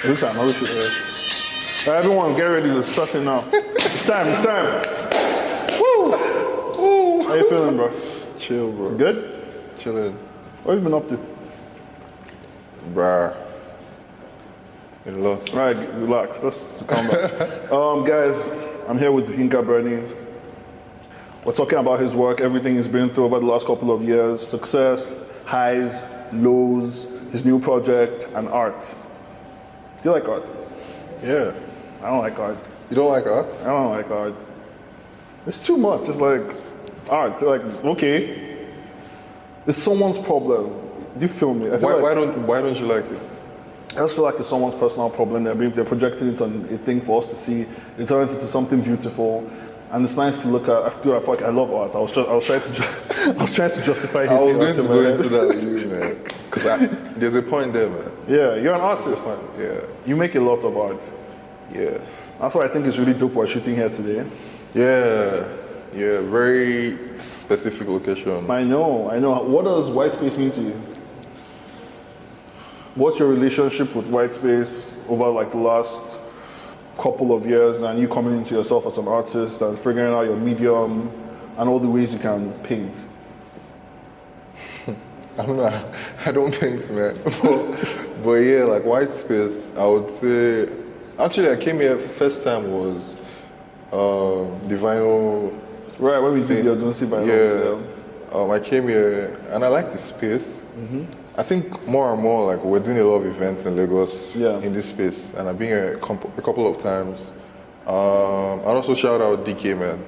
It looks like another shit here. Everyone, get ready to start it now. It's time. Woo! Woo! How you feeling, bro? Chill, bro. Good? Chilling. What have you been up to? Bruh. A lot. Right, relax. Let's calm down. Guys, I'm here with Yinka Bernie. We're talking about his work, everything he's been through over the last couple of years, success, highs, lows, his new project, and art. Do you like art? Yeah. I don't like art. You don't like art? I don't like art. It's too much. It's like art. Like, okay, it's someone's problem. Do you feel me? Why don't you like it? I just feel like it's someone's personal problem. They're projecting it on a thing for us to see. They turn it into something beautiful, and it's nice to look at. I feel like I love art. I was trying to justify it. I was going to go into that with you, man. Because there's a point there, man. Yeah, you're an artist, man. Yeah. You make a lot of art. Yeah. That's why I think it's really dope we're shooting here today. Yeah. Yeah. Very specific location. I know. What does white space mean to you? What's your relationship with white space over like the last couple of years, and you coming into yourself as an artist and figuring out your medium and all the ways you can paint? I don't paint, man. but yeah, like white space, I would say. Actually, I came here first time was the vinyl. Right, when we did your Don't See Vinyl. Yeah. I came here and I like the space. Mm-hmm. I think more and more like we're doing a lot of events in Lagos in this space, and I've been here a couple of times. And also shout out DK, man.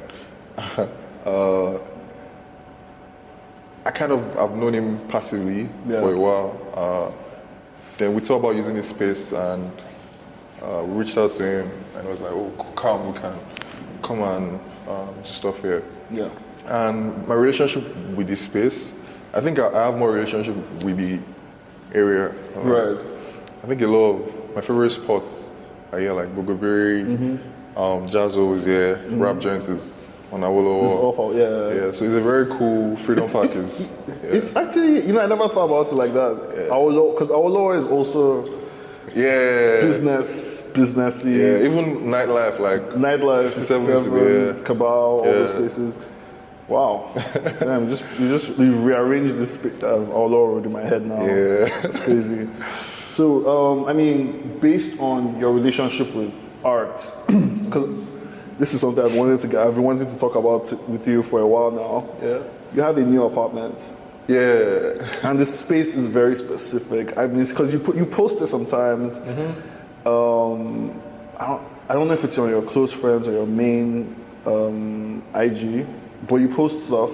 I've known him passively for a while. Then we talked about using this space, and we reached out to him, and it was like, oh, come, we can come and do stuff here. Yeah. And my relationship with this space, I think I have more relationship with the area. Right. I think a lot of my favorite spots are here, like Bogobiri, Jazzo is here, Rap Joint is on Awolowo. It's awful, yeah. Yeah, so it's a very cool Freedom Park. It's actually, I never thought about it like that. Yeah. Because Awolowo is also businessy. Yeah, even nightlife, like nightlife, 57, Cabal, all those places. Wow. Damn, you rearranged this all over in my head now. Yeah. That's crazy. So, based on your relationship with art, because this is something I've been wanting to talk about with you for a while now. Yeah. You have a new apartment. Yeah. And the space is very specific. I mean, it's because you post it sometimes. Mm-hmm. I don't know if it's on your close friends or your main IG. But you post stuff,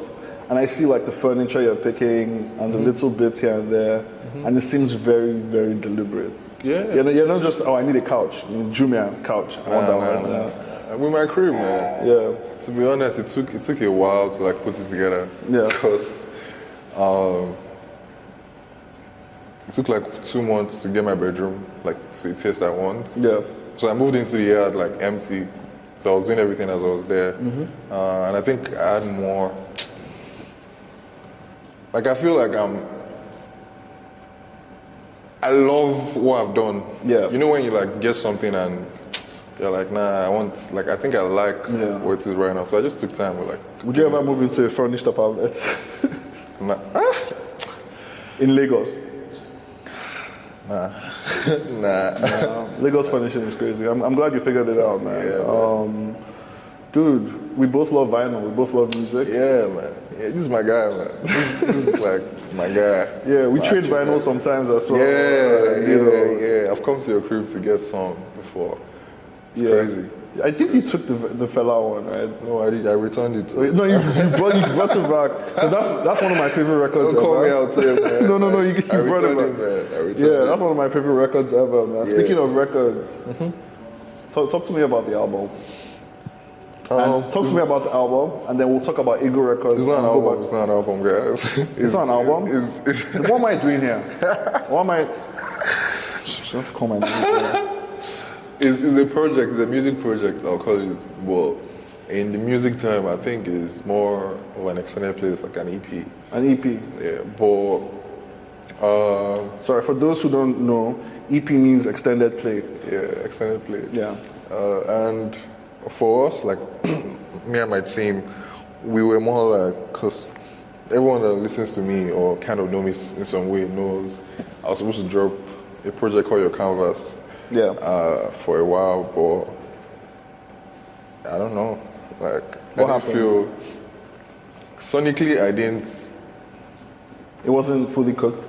and I see like the furniture you're picking and the little bits here and there, and it seems very, very deliberate. Yeah. You're not just, I need a couch. Jumia couch. I want that one. With my crib, man. Yeah. To be honest, it took a while to like put it together. Yeah. Because it took like 2 months to get my bedroom like to the taste I want. Yeah. So I moved into the yard like empty. So I was doing everything as I was there. And I think I had more. Like I feel like I love what I've done. Yeah. You know when you like get something and you're like, nah, I think I like what it is right now. So I just took time with like. Would you ever move into a furnished apartment? In Lagos? Nah. Lagos furnishing is crazy. I'm glad you figured it out, man. Yeah, dude, we both love vinyl. We both love music. Yeah, man. Yeah, this is my guy, man. This is like my guy. Yeah, we trade vinyl sometimes as well. Yeah. I've come to your crib to get some before. It's crazy. I think you took the fella one, right? No, I did. I returned it. No, you brought it back. That's one of my favorite records Don't call ever. me out here, man. No, you brought it back. Man. That's one of my favorite records ever, man. Yeah. Speaking of records, talk to me about the album. And talk to me about the album, and then we'll talk about Ego Records. It's not an album. It's not an album, guys. It's not an album? What am I doing here? What am I... I have to call my name. It's a project. It's a music project. I'll call it. Well, in the music term, I think it's more of an extended play. It's like an EP. An EP? Yeah, but Sorry, for those who don't know, EP means extended play. Yeah, extended play. Yeah. And for us, like me and my team, we were more like, because everyone that listens to me or kind of know me in some way knows I was supposed to drop a project called Your Canvas. Yeah. For a while, but I don't know. Like, What I didn't happened? feel sonically. I didn't. It wasn't fully cooked.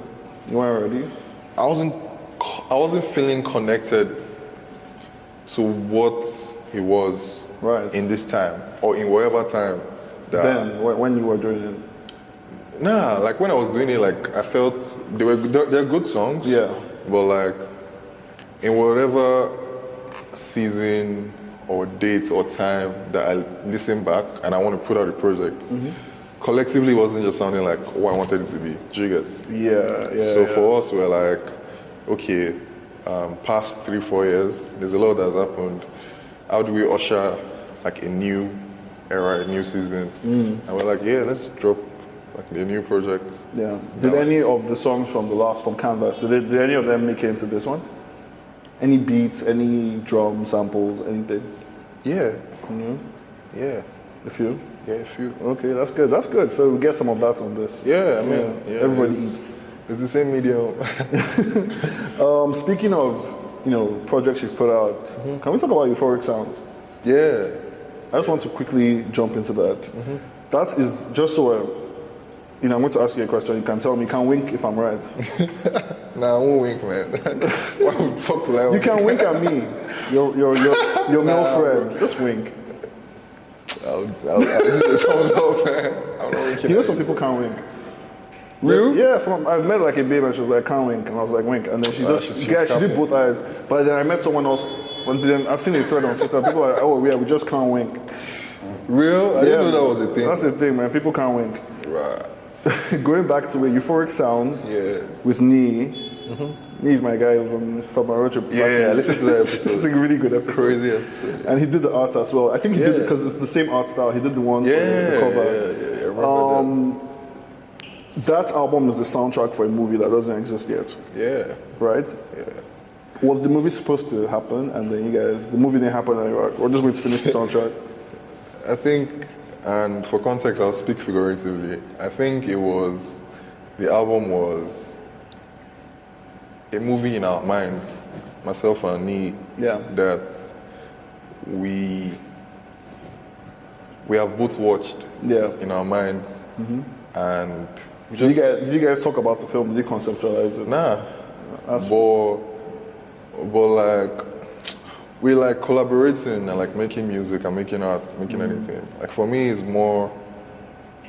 You weren't ready. I wasn't feeling connected to what it was Right. in this time or in whatever time. That Then, when you were doing it. Nah, like when I was doing it, like I felt they're good songs. Yeah. But like in whatever season or date or time that I listen back and I want to put out a project, collectively it wasn't just sounding like what I wanted it to be. Do you get? Yeah. So for us, we're like, okay, past 3-4 years, there's a lot that's happened. How do we usher like a new era, a new season? And we're like, yeah, let's drop like a new project. Yeah. Did any of the songs from Canvas, did any of them make it into this one? Any beats, any drum samples, anything? Yeah. Mhm. Yeah. A few? Yeah, a few. Okay, that's good. That's good. So we get some of that on this. Yeah, I mean, yeah, Everybody it's- eats. It's the same medium. Speaking of, projects you've put out, can we talk about Euphoric Sounds? Yeah. I just want to quickly jump into that. That is just so I'm going to ask you a question. You can tell me. You can wink if I'm right. Nah, I won't wink, man. Why the fuck would I You wink? can wink at me, your male friend. Just wink. I'll give you a thumbs up, man. I'm not winking. You know some people can't wink. Real? Yeah, I've met like a babe and she was like, can't wink. And I was like, wink. And then she she's she did both eyes. But then I met someone else. And then I've seen a thread on Twitter. People are like, oh, yeah, we just can't wink. Real? I didn't know that was a thing. That's the thing, man. People can't wink. Right. Going back to it, Euphoric Sounds Yeah. with Nee. Nee is my guy from Fabarocho. Yeah, I listened to that It's episode. a really good episode. Crazy episode. And he did the art as well. I think he did it Yeah. because it's the same art style. He did the one for Yeah, the cover. yeah, I remember That album is the soundtrack for a movie that doesn't exist yet, that. Yeah. right? Yeah. Was the movie supposed to happen and then the movie didn't happen and you're like, we're just going to finish the soundtrack? I think, and for context, I'll speak figuratively. I think the album was a movie in our minds, myself and Nee, Yeah. that we have both watched Yeah. in our minds, and we Did just you guys talk about the film? Did you conceptualize it? nah. That's- But like we like collaborating and like making music and making art, making anything. Like for me, it's more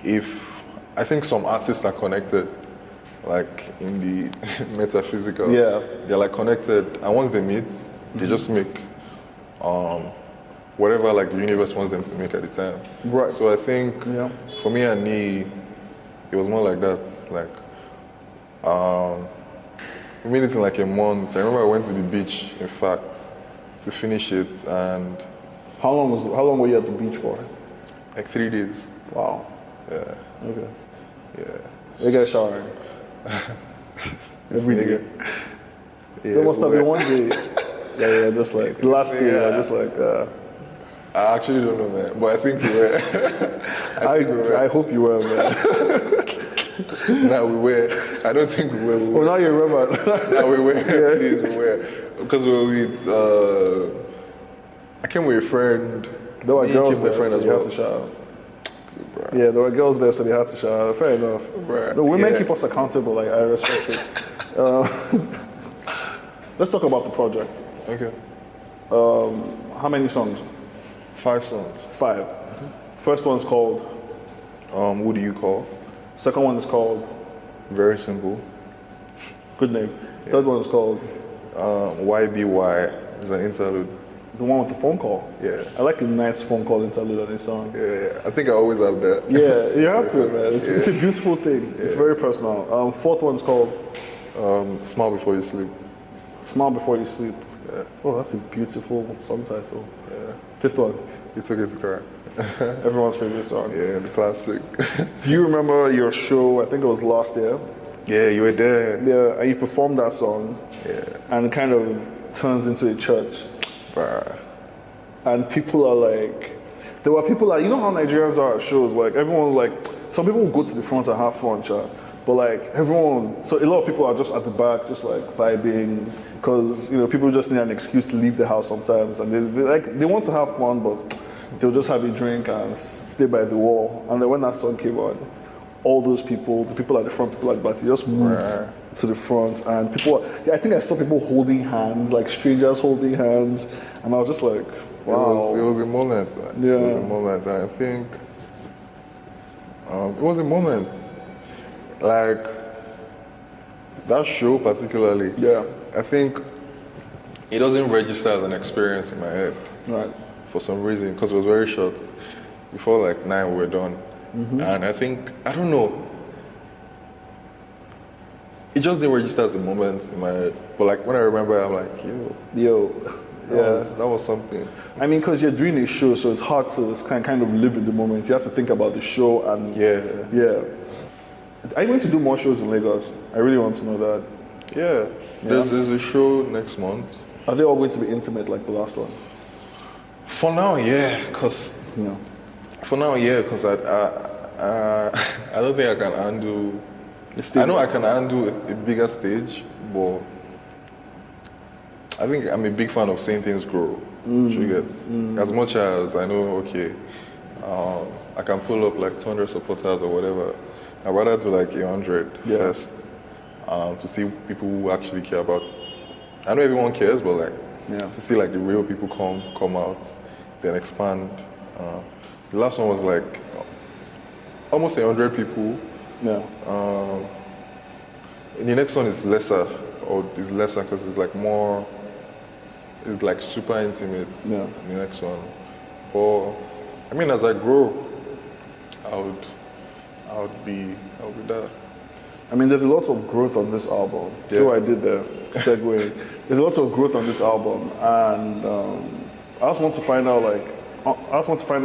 if I think some artists are connected, like in the metaphysical. Yeah. They're like connected, and once they meet, they just make whatever like the universe wants them to make at the time. Right. So I think Yeah. for me and Nee, it was more like that. Like we made it in like a month. I remember I went to the beach, in fact, to finish it, and How long were you at the beach for? like 3 days. Wow. Yeah, Okay. yeah. You guys showering? Every day. Nigga. Yeah, There must have been we- one day. Yeah, just like the last day, Yeah. just like. I actually don't know, man, but I think we were. I hope you were, man. No, we were. I don't think we were. Well, now you remember. No, we were. Please, we were. Because we were with. I came with a friend. There were Me girls came with there, a friend so as you well. had to shower. Bruh. Yeah, there were girls there, so they had to shower. Fair enough. Right, No, women yeah. keep us accountable. Like I respect it. Let's talk about the project. Okay. How many songs? 5 songs. 5. First one's called. Who do you call? Second one is called. Very simple. Good name. Third one is called. YBY is an interlude. The one with the phone call. Yeah. I like a nice phone call interlude on a song. Yeah, I think I always have that. Yeah, you have to, man. It's a beautiful thing. It's very personal. Fourth one's called Smile Before You Sleep. Smile Before You Sleep. Yeah. Oh, that's a beautiful song title. Yeah. Fifth one, It's okay to cry. everyone's favorite song. Yeah, the classic. Do you remember your show? I think it was last year. Yeah, you were there. Yeah, and you performed that song. Yeah. And it kind of turns into a church. Bruh. And people are like, there were people like, you know how Nigerians are at shows, like everyone's like, some people will go to the front and have fun, but like everyone, so a lot of people are just at the back, just like vibing, because people just need an excuse to leave the house sometimes, and they want to have fun, but they'll just have a drink and stay by the wall. And then when that song came on, all those people, the people at the front, people at the back, they just moved to the front, and people, I think I saw people holding hands, like strangers holding hands, and I was just like, wow. It was a moment, man. Yeah. It was a moment, and I think it was a moment. Like, that show particularly, I think it doesn't register as an experience in my head. Right. For some reason, because it was very short. Before like 9 we were done. And I think, I don't know, it just didn't register as a moment in my head. But like when I remember, I'm like, that was something. I mean, because you're doing a show, so it's hard to kind of live in the moment. You have to think about the show and yeah. Are you going to do more shows in Lagos? I really want to know that. Yeah. There's a show next month. Are they all going to be intimate like the last one? For now, yeah, because I don't think I can handle. I know I can handle a bigger stage, but I think I'm a big fan of seeing things grow. You get? As much as I know, okay, I can pull up like 200 supporters or whatever. I'd rather do like 100 first to see people who actually care about. I know everyone cares, but like to see like the real people come out, then expand. The last one was like almost 100 people. Yeah. The next one is lesser because it's like more. It's like super intimate. Yeah. The next one, but I mean, as I grow, I would be that. I mean, there's a lot of growth on this album. Yeah. So I did the segue. There's a lot of growth on this album, and I just want to find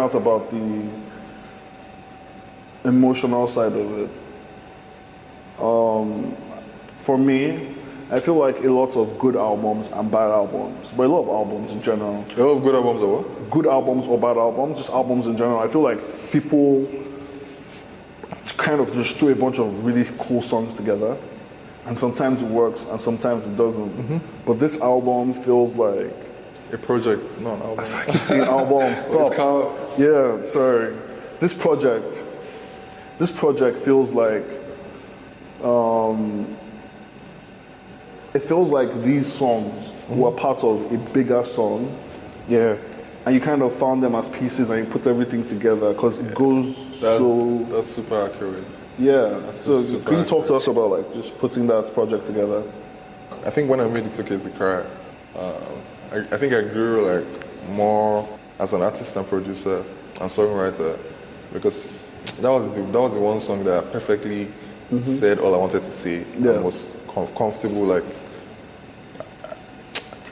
out about the emotional side of it. For me, I feel like a lot of good albums and bad albums, but a lot of albums in general. A lot of good albums or what? Good albums or bad albums, just albums in general. I feel like people kind of just threw a bunch of really cool songs together, and sometimes it works and sometimes it doesn't. But this album feels like a project, not an album. I keep saying album. Stop. Yeah, sorry. This project feels like it feels like these songs were part of a bigger song. Yeah. And you kind of found them as pieces and you put everything together because it goes That's super accurate. Yeah. So can you talk to us about like just putting that project together? I think when I made It's Okay to Cry, I think I grew like more as an artist and producer and songwriter because that was the one song that perfectly said all I wanted to say and was comfortable like.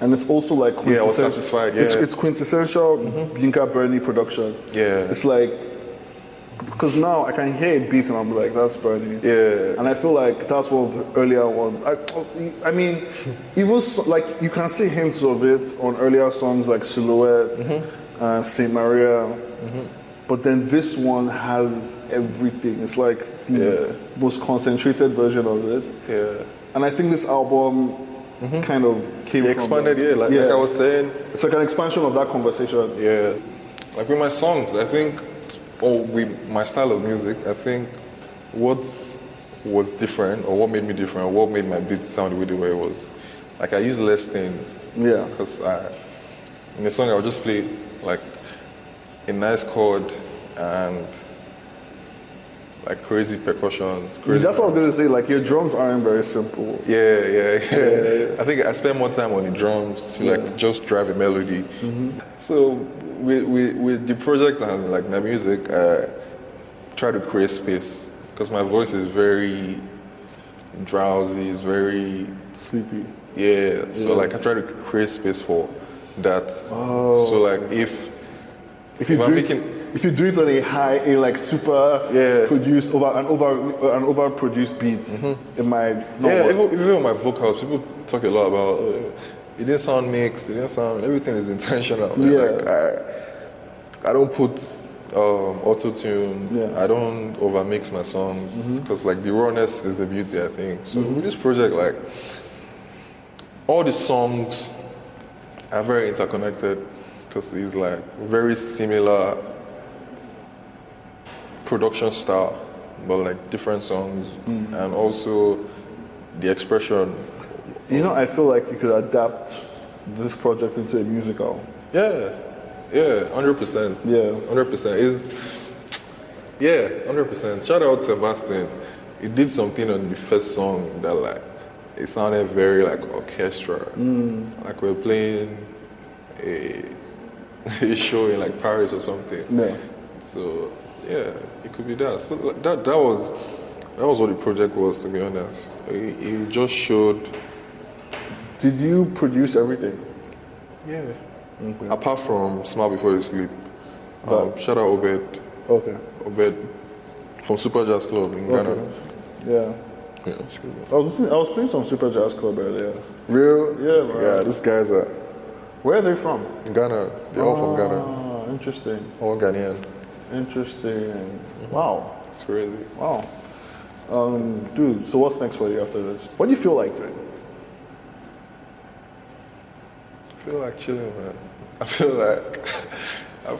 And it's also like I was satisfied. Yeah, it's quintessential Yinka Bernie production. Yeah, it's like because now I can hear a beat and I'm like, that's Bernie. Yeah, and I feel like that's one of the earlier ones. I mean, even like you can see hints of it on earlier songs like Silhouette, Saint Maria, but then this one has everything. It's like the most concentrated version of it. Yeah, and I think this album. Kind of came expanded, like I was saying. It's like an expansion of that conversation. Yeah. Like with my songs, I think, or with my style of music, I think what was different, or what made me different, or what made my beats sound the way it was, like I use less things. Yeah. Because in the song, I would just play like a nice chord and like crazy percussions. That's what I was going to say, like your drums aren't very simple. Yeah. I think I spend more time on the drums to like just drive a melody. So with the project and like my music, I try to create space because my voice is very drowsy, it's very sleepy. Yeah, so like I try to create space for that. So like if if you do it on a high, a like super Yeah. produced over produced beats, it might not Yeah, work. even with my vocals, people talk a lot about it didn't sound mixed, it didn't sound. Everything is intentional. Man. Yeah. Like I don't put auto tune. Yeah. I don't overmix my songs because like the rawness is the beauty, I think. So with this project, like all the songs are very interconnected because it's like very similar production style, but like different songs, and also the expression. You know, I feel like you could adapt this project into a musical. Yeah, 100%. Yeah. 100% is. Yeah, 100%. Shout out Sebastian. He did something on the first song that like it sounded very like orchestra. Like we're playing a show in like Paris or something. Yeah. So yeah, it could be that. So like, that was what the project was, to be honest. It just showed. Did you produce everything? Yeah. Okay. Apart from Smile Before You Sleep. Shout out Obed. Okay. Obed from Super Jazz Club in Ghana. Okay. Yeah. Yeah, excuse me. I was playing some Super Jazz Club earlier. Real? Yeah, man. Yeah, these guys are Where are they from? in Ghana. They're all from Ghana. Ah, interesting. All Ghanaian. Interesting. Wow. It's crazy. Wow. Dude, so what's next for you after this? What do you feel like doing? I feel like chilling, man. I feel like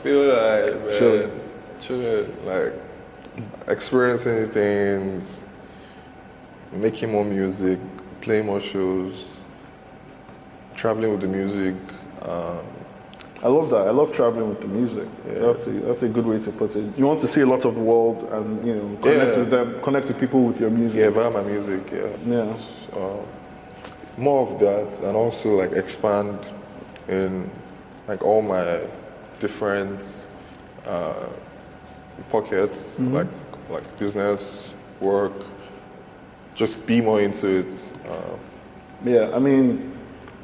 man, chilling, like experiencing things, making more music, playing more shows, traveling with the music. I love that. I love traveling with the music. Yeah. That's a good way to put it. You want to see a lot of the world and connect with them, connect with people with your music. Yeah, via my music, yeah. Yeah. More of that, and also like expand in like all my different pockets, like business, work. Just be more into it. Yeah, I mean,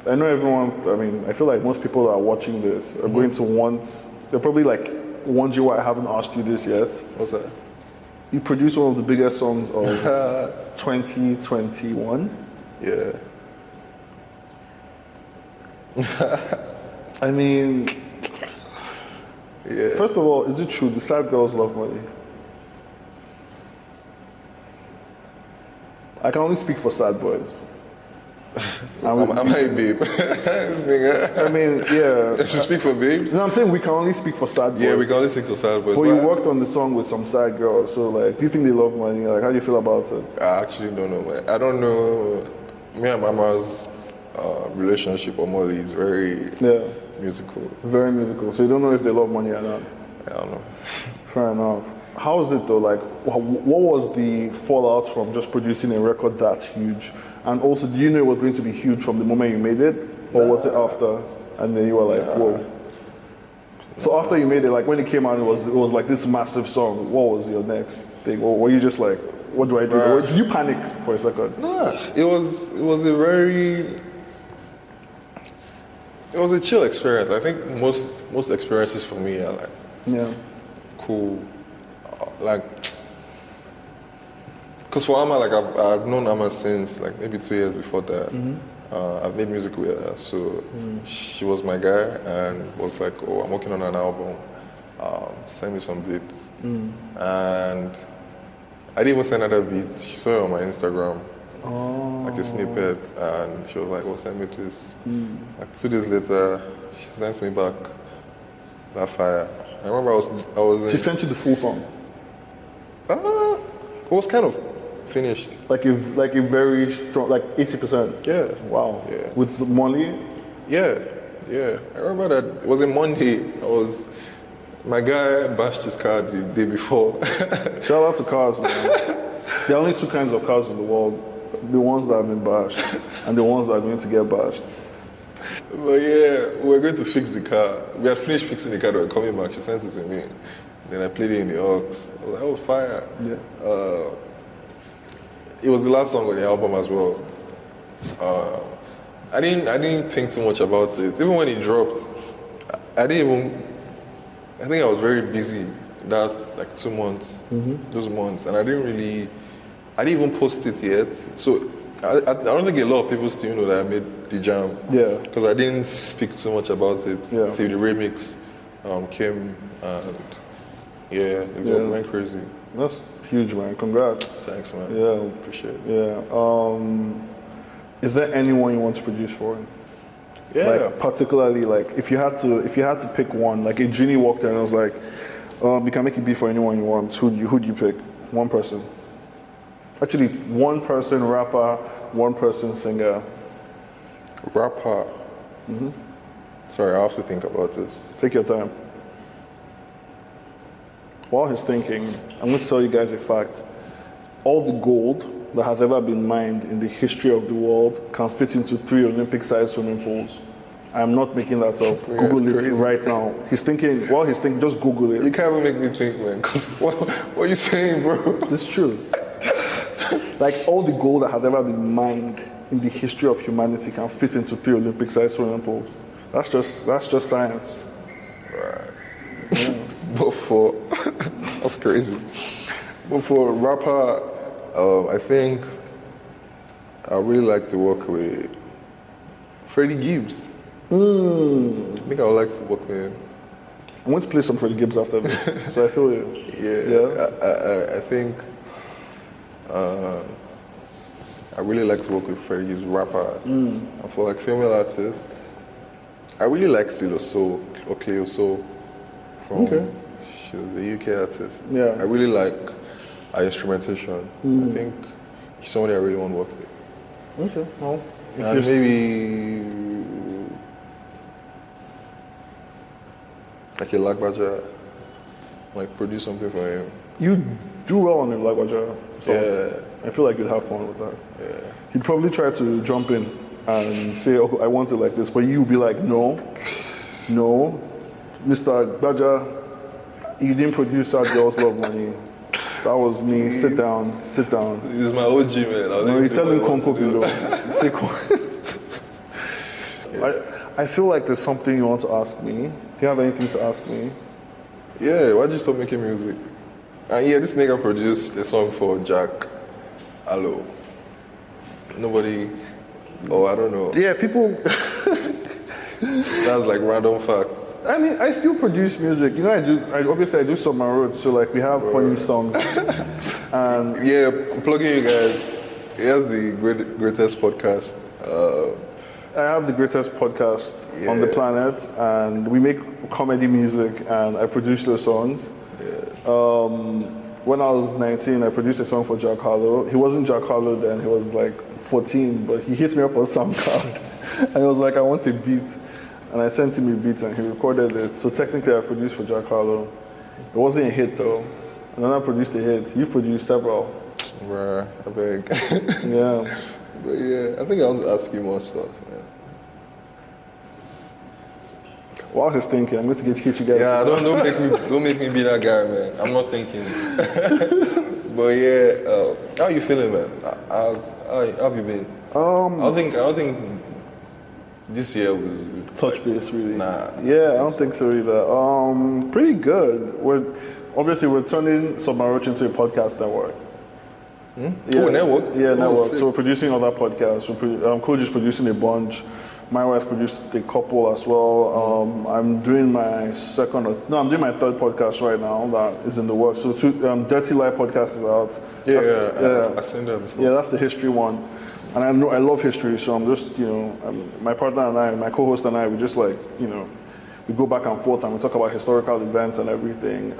I know everyone, I feel like most people that are watching this are going to they're probably like wondering why I haven't asked you this yet. What's that? You produced one of the biggest songs of 2021. Yeah. I mean, Yeah. first of all, is it true the sad girls love money? I can only speak for sad boys. Am I a babe? This nigga. I mean, yeah. You speak for babes? No, I'm saying we can only speak for sad boys. Yeah, we can only speak for sad boys. But you worked on the song with some sad girls, so like, do you think they love money? Like, how do you feel about it? I actually don't know, man. I don't know. Me and Mama's relationship or Molly is very musical. Very musical. So you don't know if they love money or not? I don't know. Fair enough. How is it though? Like, what was the fallout from just producing a record that huge? And also, do you know it was going to be huge from the moment you made it? Or was it after? And then you were like, whoa. So after you made it, like when it came out, it was like this massive song. What was your next thing? Or were you just like, what do I do? Or did you panic for a second? Nah, it was a chill experience. I think most experiences for me are like cool, like because for Amma, like I've known Amma since like maybe 2 years before that. I've made music with her, so she was my guy and was like, oh, I'm working on an album. Send me some beats, and I didn't even send her that beat. She saw it on my Instagram. Like a snippet, and she was like, "Oh, send me this." Like 2 days later, she sent me back that fire. I remember I was. She sent you the full song. It was kind of finished. Like a very strong, like 80%. Yeah. Wow. Yeah. With Molly. Yeah. I remember that it was a Monday. My guy bashed his car the day before. Shout out to cars, man. There are only 2 kinds of cars in the world. The ones that have been bashed and the ones that are going to get bashed. But yeah, we were going to fix the car. We had finished fixing the car, we were coming back. She sent it to me. Then I played it in the aux. I was like, oh, fire. Yeah. It was the last song on the album as well. I didn't think too much about it. Even when it dropped, I didn't even I think I was very busy that like 2 months, those months, and I didn't even post it yet. So I don't think a lot of people still know that I made the jam. Yeah. Because I didn't speak too much about it Yeah. till the remix came, and it went crazy. That's huge, man. Congrats. Thanks, man. Yeah. Appreciate it. Yeah. Is there anyone you want to produce for? Yeah. Like particularly, like if you had to pick one, like a genie walked in and was like, you can make a beat for anyone you want. Who do you pick? One person. Actually, one person rapper, one person singer. Rapper. Sorry, I have to think about this. Take your time. While he's thinking, I'm going to tell you guys a fact. All the gold that has ever been mined in the history of the world can fit into 3 Olympic-sized swimming pools. I'm not making that up. Yeah, Google it crazy. right now. He's thinking, while he's thinking, just Google it. You can't even make me think, man. Cause what are you saying, bro? It's true. Like all the gold that has ever been mined in the history of humanity can fit into 3 Olympic-sized swimming pools. That's just science. Right. Yeah. But for that's crazy. But for a rapper, I think I really like to work with Freddie Gibbs. I think I would like to work with him. I want to play some Freddie Gibbs after this, so I feel you. Yeah. I think I really like to work with Freddie Gibbs, rapper. And for like female artists, I really like Stilo Soul or Cleo Soul from she's a UK artist. Yeah. I really like her instrumentation. I think she's somebody I really want to work with. Okay, well, And maybe like a Lagbaja, like produce something for him. you do well on the Lagwaja, so Yeah. I feel like you'd have fun with that. Yeah. He'd probably try to jump in and say, "Oh, I want it like this," but you'd be like, "No, Mr. Baja, you didn't produce Sad Girls Love Money. That was me. Sit down." He's my OG, man. No, you tell him Conco below. Say I feel like there's something you want to ask me. Do you have anything to ask me? Yeah, why'd you stop making music? And yeah, this nigga produced a song for Jack. Hello. Nobody, I don't know. Yeah, people. That's like random facts. I mean, I still produce music. You know, I do some on road, so like we have funny songs. And Yeah, plugging you guys. He has the greatest podcast. I have the greatest podcast on the planet, and we make comedy music, and I produce those songs. When I was 19, I produced a song for Jack Harlow. He wasn't Jack Harlow then, he was like 14, but he hit me up on SoundCloud. And he was like, I want a beat. And I sent him a beat and he recorded it. So technically I produced for Jack Harlow. It wasn't a hit though. And then I produced a hit. You produced several. Bruh, I beg. Yeah. But yeah, I think I want to ask you more stuff, man. While he's thinking, I'm going to get you guys. Yeah, don't make me be that guy, man. I'm not thinking. But yeah, how you feeling, man? How have you been? I don't think this year was Touch base, really. Nah. Yeah, I don't think so either. Pretty good. We're turning Submarine into a podcast network. Yeah. Oh, network? Yeah, network. Sick. So we're producing other podcasts. Coach is producing a bunch. My wife's produced a couple as well. I'm doing my third podcast right now that is in the works. So Dirty Lie podcast is out. I've seen that before. Yeah, that's the history one. And I love history, so I'm just, my partner and I, my co-host and I, we just like, we go back and forth and we talk about historical events and everything.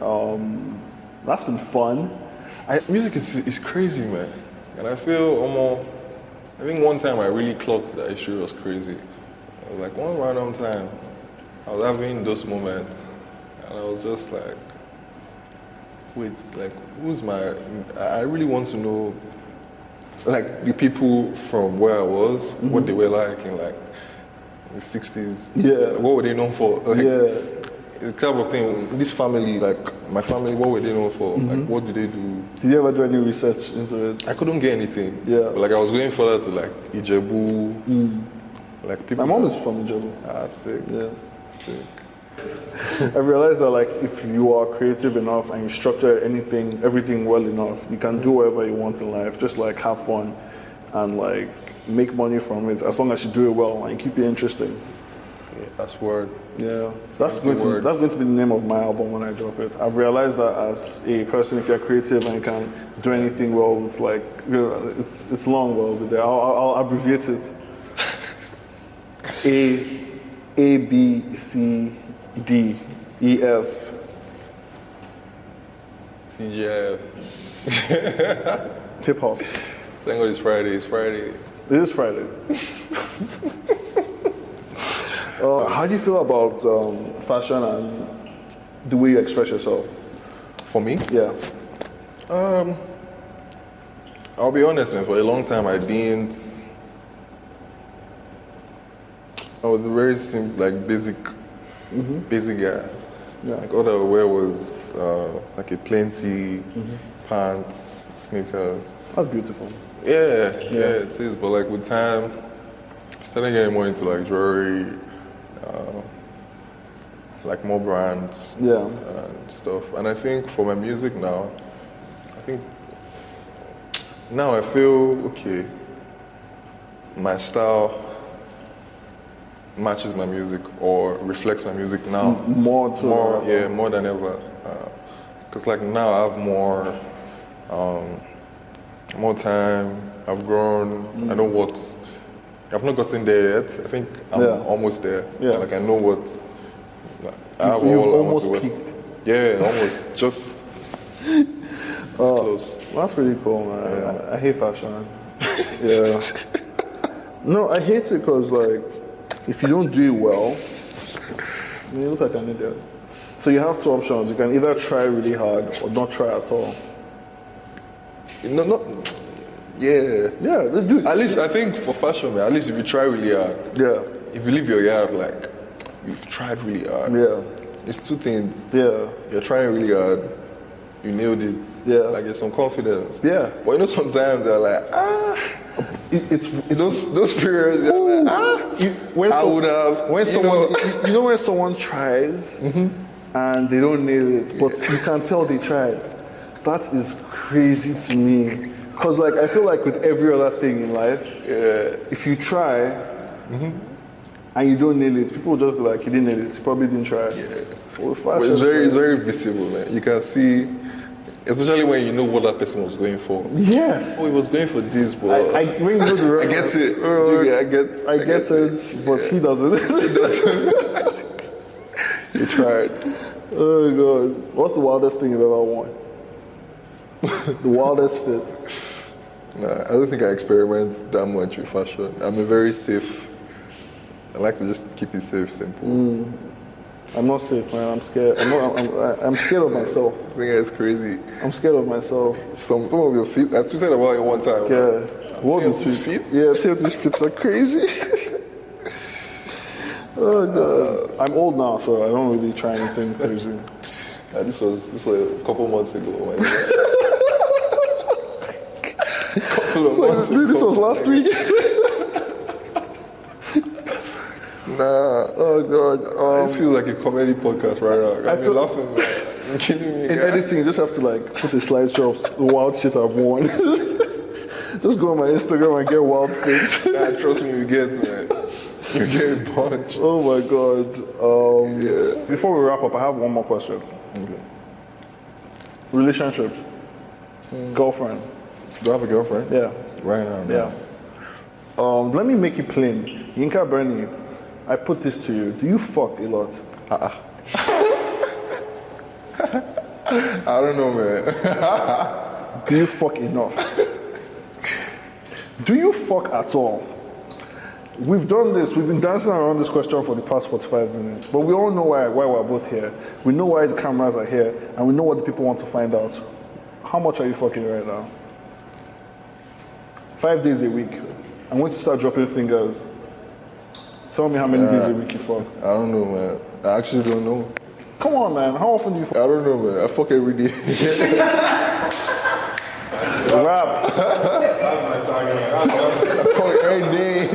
That's been fun. Music is crazy, man. And I feel I think one time I really clocked that history was crazy. I was like, one random time, I was having those moments, and I was just like, wait, like, I really want to know, like, the people from where I was, what they were like in, like, the 60s. Yeah. What were they known for? Like, Yeah. the kind of thing, this family, like, my family, what were they known for? Like, what did they do? Did you ever do any research into it? I couldn't get anything. Yeah. But, like, I was going further to, like, Ijebu. Like, people. My mom is from Ijebu. Ah, sick. Yeah. Sick. I realized that like if you are creative enough and you structure everything well enough, you can do whatever you want in life. Just like have fun and like make money from it, as long as you do it well and you keep it interesting. Yeah, that's word. Yeah, that's going to be the name of my album when I drop it. I've realized that as a person, if you're creative and you can do anything well with like, it's long, well, but I'll abbreviate it. A B C D E F TGIF. Hip hop. Thank God it's Friday. It's Friday. It is Friday. How do you feel about fashion and the way you express yourself? For me? Yeah. I'll be honest, man. For a long time, I didn't. I was a very simple, like basic guy. Yeah. Like all I would wear was like a plain tee, pants, sneakers. That's beautiful. Yeah, it is. But like with time, I started getting more into like jewelry, like more brands, and stuff. And I think for my music now, now I feel okay. My style matches my music or reflects my music now. More than ever. Because like now I have more time. I've grown. I know what. I've not gotten there yet. I think I'm almost there. Yeah. Like I know what. I have You've all almost I want to peaked. Yeah, almost. Just close. That's pretty cool, man. Yeah. I hate fashion. Yeah. No, I hate it because like, if you don't do it well, you look like an idiot. So you have two options. You can either try really hard or not try at all. Yeah, dude. At least I think for fashion, man, at least if you try really hard. Yeah. If you leave your yard, like, you've tried really hard. Yeah. It's two things. Yeah. You're trying really hard. You nailed it. Yeah. Like there's some confidence. Yeah. But you know sometimes they're like, it's those periods. They're like, when someone tries and they don't nail it, but you can tell they tried. That is crazy to me. Because like I feel like with every other thing in life, if you try and you don't nail it, people will just be like, you didn't nail it, you probably didn't try. Yeah. But it's very visible, man. You can see, especially when you know what that person was going for. Yes. Oh, he was going for this, but when you know the reference, I get it. But he doesn't. He doesn't. You tried. Oh God. What's the wildest thing you've ever worn? The wildest fit? Nah, I don't think I experiment that much with fashion. I'm a very safe. I like to just keep it safe, simple. I'm not safe, man. I'm scared. I'm scared of myself. This thing is crazy. I'm scared of myself. Some of your feet. I tweeted about it one time. Yeah. What are the feet? Yeah, TMT's feet are crazy. Oh God. I'm old now, so I don't really try anything crazy. This was a couple months ago. This was last week. Nah. Oh God. It feels like a comedy podcast right now. I feel laughing. Man. You're kidding me. In editing, you just have to like put a slideshow of the wild shit I've worn. Just go on my Instagram and get wild fits. Nah, trust me, you get, man. You get a bunch. Oh my God. Before we wrap up, I have one more question. Okay. Relationships. Girlfriend. Do I have a girlfriend? Yeah. Right now. Yeah. Let me make it plain. Yinka Bernie, I put this to you. Do you fuck a lot? I don't know, man. Do you fuck enough? Do you fuck at all? We've done this. We've been dancing around this question for the past 45 minutes. But we all know why we're both here. We know why the cameras are here. And we know what the people want to find out. How much are you fucking right now? 5 days a week. I'm going to start dropping fingers. Tell me how many days a week you fuck. I don't know, man. I actually don't know. Come on, man. How often do you fuck? I don't know, man. I fuck every day. Rap. I fuck every day.